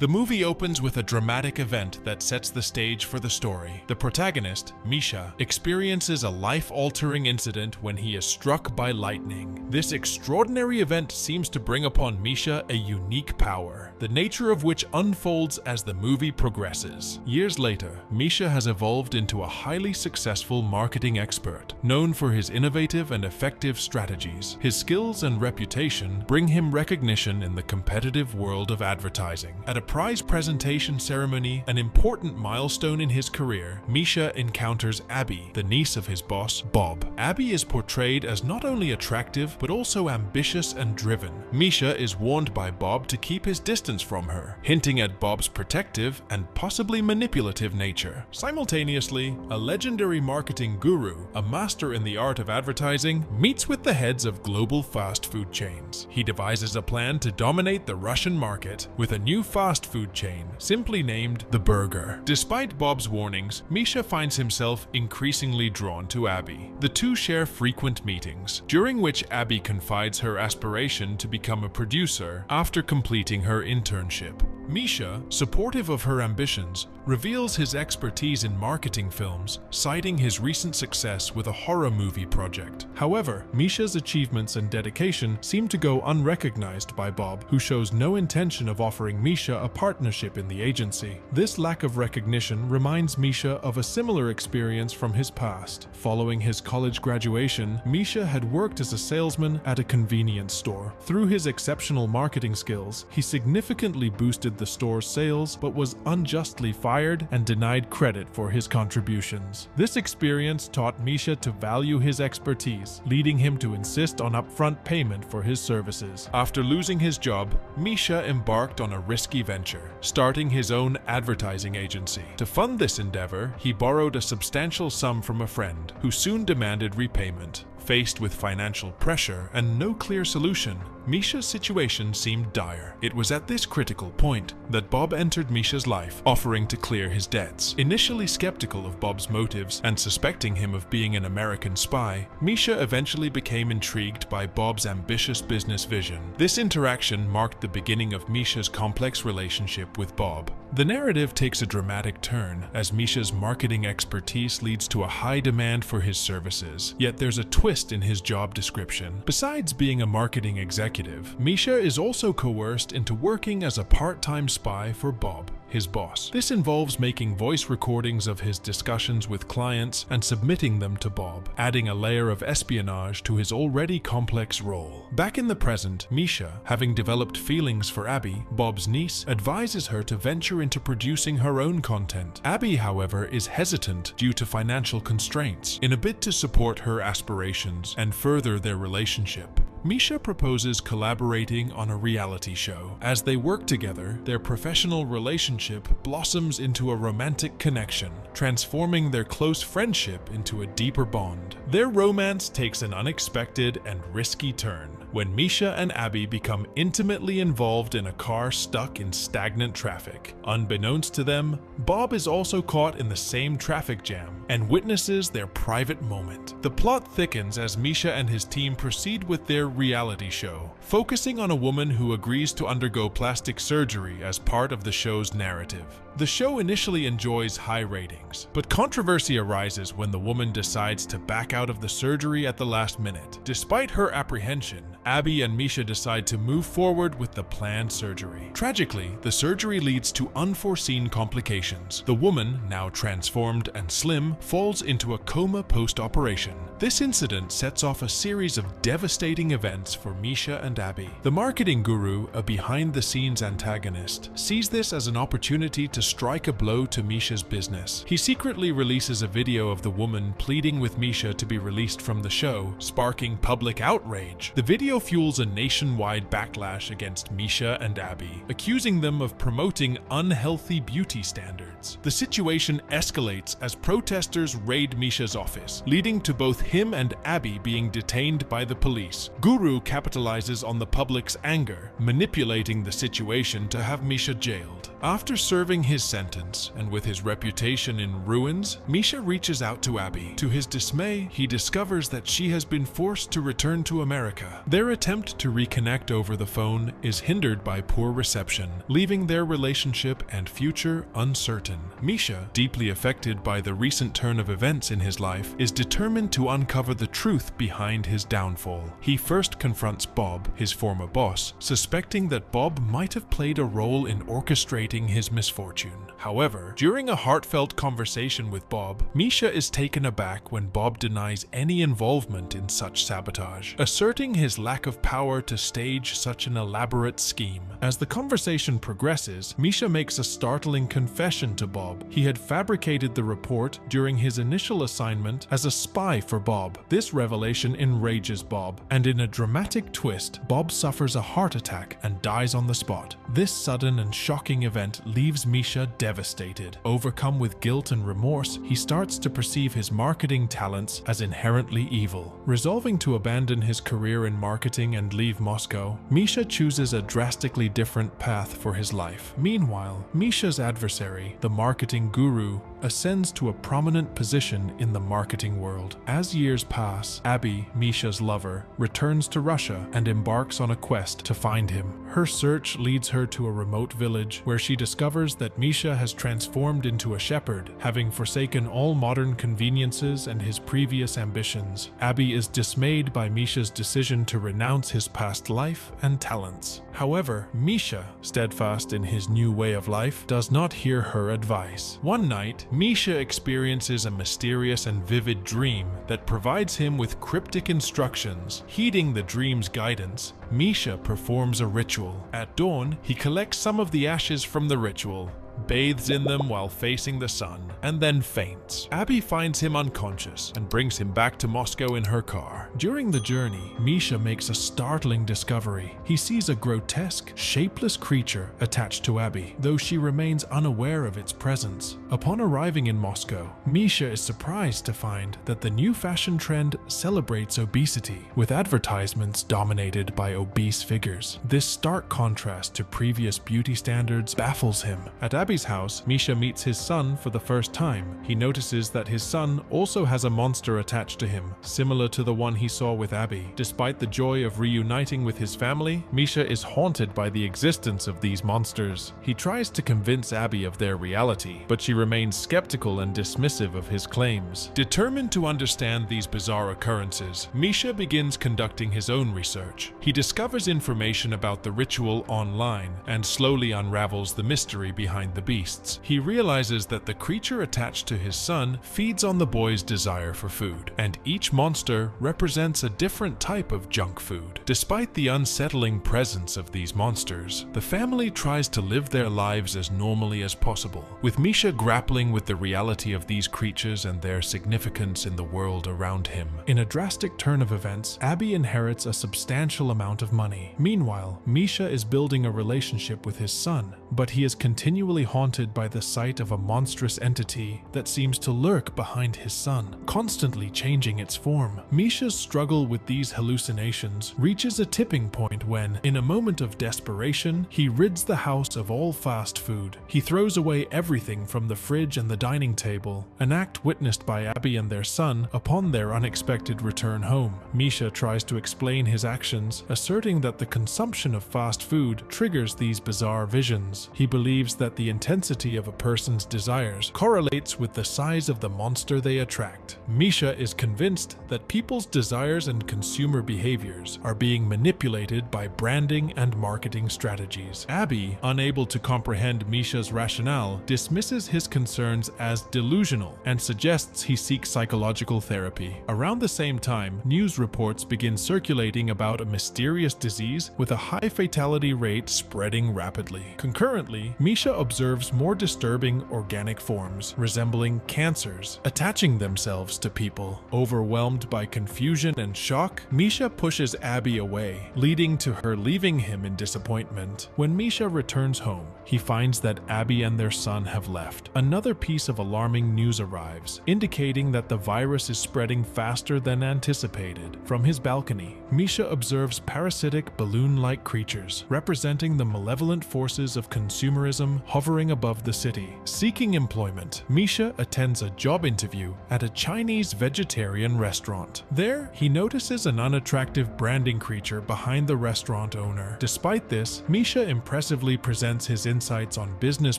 The movie opens with a dramatic event that sets the stage for the story. The protagonist, Misha, experiences a life-altering incident when he is struck by lightning. This extraordinary event seems to bring upon Misha a unique power, the nature of which unfolds as the movie progresses. Years later, Misha has evolved into a highly successful marketing expert, known for his innovative and effective strategies. His skills and reputation bring him recognition in the competitive world of advertising. At a prize presentation ceremony, an important milestone in his career, Misha encounters Abby, the niece of his boss, Bob. Abby is portrayed as not only attractive, but also ambitious and driven. Misha is warned by Bob to keep his distance from her, hinting at Bob's protective and possibly manipulative nature. Simultaneously, a legendary marketing guru, a master in the art of advertising, meets with the heads of global fast food chains. He devises a plan to dominate the Russian market with a new fast food chain, simply named The Burger. Despite Bob's warnings, Misha finds himself increasingly drawn to Abby. The two share frequent meetings, during which Abby confides her aspiration to become a producer after completing her internship. Misha, supportive of her ambitions, reveals his expertise in marketing films, citing his recent success with a horror movie project. However, Misha's achievements and dedication seem to go unrecognized by Bob, who shows no intention of offering Misha a partnership in the agency. This lack of recognition reminds Misha of a similar experience from his past. Following his college graduation, Misha had worked as a salesman at a convenience store. Through his exceptional marketing skills, he significantly boosted the store's sales, but was unjustly fired and denied credit for his contributions. This experience taught Misha to value his expertise, leading him to insist on upfront payment for his services. After losing his job, Misha embarked on a risky venture, starting his own advertising agency. To fund this endeavor, he borrowed a substantial sum from a friend, who soon demanded repayment. Faced with financial pressure and no clear solution, Misha's situation seemed dire. It was at this critical point that Bob entered Misha's life, offering to clear his debts. Initially skeptical of Bob's motives and suspecting him of being an American spy, Misha eventually became intrigued by Bob's ambitious business vision. This interaction marked the beginning of Misha's complex relationship with Bob. The narrative takes a dramatic turn as Misha's marketing expertise leads to a high demand for his services. Yet there's a twist in his job description. Besides being a marketing executive, Misha is also coerced into working as a part-time spy for Bob, his boss. This involves making voice recordings of his discussions with clients and submitting them to Bob, adding a layer of espionage to his already complex role. Back in the present, Misha, having developed feelings for Abby, Bob's niece, advises her to venture into producing her own content. Abby, however, is hesitant due to financial constraints. In a bid to support her aspirations and further their relationship, Misha proposes collaborating on a reality show. As they work together, their professional relationship blossoms into a romantic connection, transforming their close friendship into a deeper bond. Their romance takes an unexpected and risky turn when Misha and Abby become intimately involved in a car stuck in stagnant traffic. Unbeknownst to them, Bob is also caught in the same traffic jam and witnesses their private moment. The plot thickens as Misha and his team proceed with their reality show, focusing on a woman who agrees to undergo plastic surgery as part of the show's narrative. The show initially enjoys high ratings, but controversy arises when the woman decides to back out of the surgery at the last minute. Despite her apprehension, Abby and Misha decide to move forward with the planned surgery. Tragically, the surgery leads to unforeseen complications. The woman, now transformed and slim, falls into a coma post-operation. This incident sets off a series of devastating events for Misha and Abby. The marketing guru, a behind-the-scenes antagonist, sees this as an opportunity to strike a blow to Misha's business. He secretly releases a video of the woman pleading with Misha to be released from the show, sparking public outrage. The video fuels a nationwide backlash against Misha and Abby, accusing them of promoting unhealthy beauty standards. The situation escalates as protesters raid Misha's office, leading to both him and Abby being detained by the police. Guru capitalizes on the public's anger, manipulating the situation to have Misha jailed. After serving his sentence, and with his reputation in ruins, Misha reaches out to Abby. To his dismay, he discovers that she has been forced to return to America. Their attempt to reconnect over the phone is hindered by poor reception, leaving their relationship and future uncertain. Misha, deeply affected by the recent turn of events in his life, is determined to uncover the truth behind his downfall. He first confronts Bob, his former boss, suspecting that Bob might have played a role in orchestrating his misfortune. However, during a heartfelt conversation with Bob, Misha is taken aback when Bob denies any involvement in such sabotage, asserting his lack of power to stage such an elaborate scheme. As the conversation progresses, Misha makes a startling confession to Bob. He had fabricated the report during his initial assignment as a spy for Bob. This revelation enrages Bob, and in a dramatic twist, Bob suffers a heart attack and dies on the spot. This sudden and shocking event leaves Misha devastated. Overcome with guilt and remorse, he starts to perceive his marketing talents as inherently evil. Resolving to abandon his career in marketing and leave Moscow, Misha chooses a drastically different path for his life. Meanwhile, Misha's adversary, the marketing guru, ascends to a prominent position in the marketing world. As years pass, Abby, Misha's lover, returns to Russia and embarks on a quest to find him. Her search leads her to a remote village where she discovers that Misha has transformed into a shepherd, having forsaken all modern conveniences and his previous ambitions. Abby is dismayed by Misha's decision to renounce his past life and talents. However, Misha, steadfast in his new way of life, does not hear her advice. One night, Misha experiences a mysterious and vivid dream that provides him with cryptic instructions. Heeding the dream's guidance, Misha performs a ritual. At dawn, he collects some of the ashes from the ritual, bathes in them while facing the sun, and then faints. Abby finds him unconscious and brings him back to Moscow in her car. During the journey, Misha makes a startling discovery. He sees a grotesque, shapeless creature attached to Abby, though she remains unaware of its presence. Upon arriving in Moscow, Misha is surprised to find that the new fashion trend celebrates obesity, with advertisements dominated by obese figures. This stark contrast to previous beauty standards baffles him. At Abby's house, Misha meets his son for the first time. He notices that his son also has a monster attached to him, similar to the one he saw with Abby. Despite the joy of reuniting with his family, Misha is haunted by the existence of these monsters. He tries to convince Abby of their reality, but she remains skeptical and dismissive of his claims. Determined to understand these bizarre occurrences, Misha begins conducting his own research. He discovers information about the ritual online and slowly unravels the mystery behind the beasts. He realizes that the creature attached to his son feeds on the boy's desire for food, and each monster represents a different type of junk food. Despite the unsettling presence of these monsters, the family tries to live their lives as normally as possible, with Misha grappling with the reality of these creatures and their significance in the world around him. In a drastic turn of events, Abby inherits a substantial amount of money. Meanwhile, Misha is building a relationship with his son, but he is continually haunted by the sight of a monstrous entity that seems to lurk behind his son, constantly changing its form. Misha's struggle with these hallucinations reaches a tipping point when, in a moment of desperation, he rids the house of all fast food. He throws away everything from the fridge and the dining table, an act witnessed by Abby and their son upon their unexpected return home. Misha tries to explain his actions, asserting that the consumption of fast food triggers these bizarre visions. He believes that the intensity of a person's desires correlates with the size of the monster they attract. Misha is convinced that people's desires and consumer behaviors are being manipulated by branding and marketing strategies. Abby, unable to comprehend Misha's rationale, dismisses his concerns as delusional and suggests he seek psychological therapy. Around the same time, news reports begin circulating about a mysterious disease with a high fatality rate spreading rapidly. Concurrently, Misha observes observes more disturbing organic forms, resembling cancers, attaching themselves to people. Overwhelmed by confusion and shock, Misha pushes Abby away, leading to her leaving him in disappointment. When Misha returns home, he finds that Abby and their son have left. Another piece of alarming news arrives, indicating that the virus is spreading faster than anticipated. From his balcony, Misha observes parasitic balloon-like creatures, representing the malevolent forces of consumerism hovering above the city. Seeking employment, Misha attends a job interview at a Chinese vegetarian restaurant. There, he notices an unattractive branding creature behind the restaurant owner. Despite this, Misha impressively presents his insights on business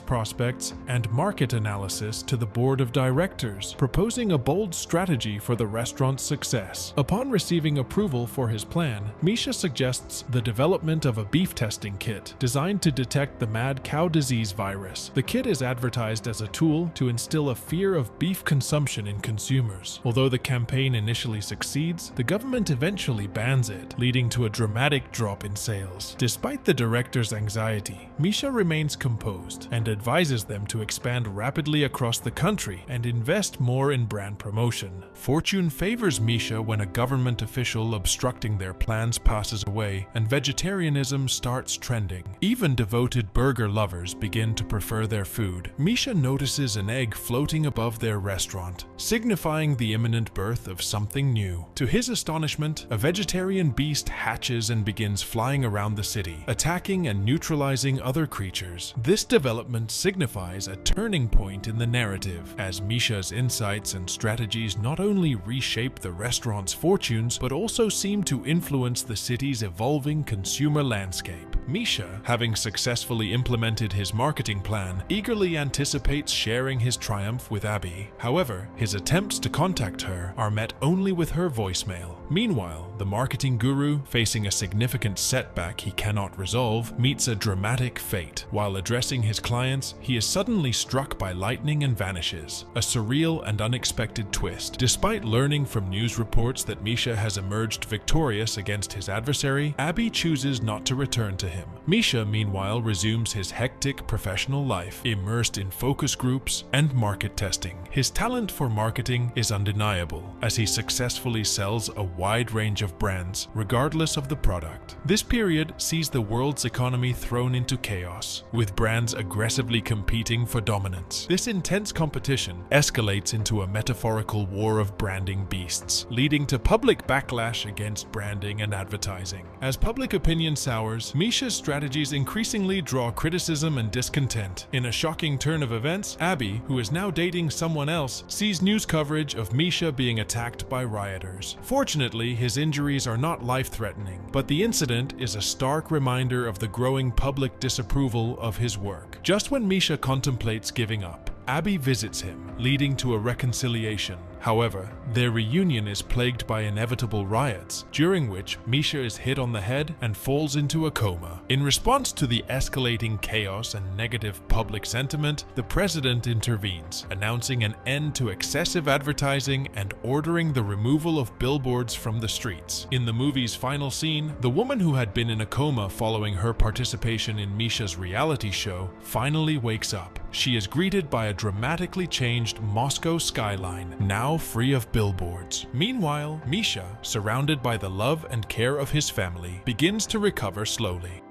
prospects and market analysis to the board of directors, proposing a bold strategy for the restaurant's success. Upon receiving approval for his plan, Misha suggests the development of a beef testing kit designed to detect the mad cow disease virus. The kit is advertised as a tool to instill a fear of beef consumption in consumers. Although the campaign initially succeeds, the government eventually bans it, leading to a dramatic drop in sales. Despite the director's anxiety, Misha remains composed and advises them to expand rapidly across the country and invest more in brand promotion. Fortune favors Misha when a government official obstructing their plans passes away and vegetarianism starts trending. Even devoted burger lovers begin to prefer their food. Misha notices an egg floating above their restaurant, signifying the imminent birth of something new. To his astonishment, a vegetarian beast hatches and begins flying around the city, attacking and neutralizing other creatures. This development signifies a turning point in the narrative, as Misha's insights and strategies not only reshape the restaurant's fortunes, but also seem to influence the city's evolving consumer landscape. Misha, having successfully implemented his marketing plan, eagerly anticipates sharing his triumph with Abby. However, his attempts to contact her are met only with her voicemail. Meanwhile, the marketing guru, facing a significant setback he cannot resolve, meets a dramatic fate. While addressing his clients, he is suddenly struck by lightning and vanishes. A surreal and unexpected twist. Despite learning from news reports that Misha has emerged victorious against his adversary, Abby chooses not to return to him. Misha, meanwhile, resumes his hectic professional life, immersed in focus groups and market testing. His talent for marketing is undeniable, as he successfully sells a wide range of brands, regardless of the product. This period sees the world's economy thrown into chaos, with brands aggressively competing for dominance. This intense competition escalates into a metaphorical war of branding beasts, leading to public backlash against branding and advertising. As public opinion sours, Misha's strategies increasingly draw criticism and discontent. In a shocking turn of events, Abby, who is now dating someone else, sees news coverage of Misha being attacked by rioters. Fortunately, his injuries are not life-threatening, but the incident is a stark reminder of the growing public disapproval of his work. Just when Misha contemplates giving up, Abby visits him, leading to a reconciliation. However, their reunion is plagued by inevitable riots, during which Misha is hit on the head and falls into a coma. In response to the escalating chaos and negative public sentiment, the president intervenes, announcing an end to excessive advertising and ordering the removal of billboards from the streets. In the movie's final scene, the woman who had been in a coma following her participation in Misha's reality show finally wakes up. She is greeted by a dramatically changed Moscow skyline, now free of billboards. Meanwhile, Misha, surrounded by the love and care of his family, begins to recover slowly.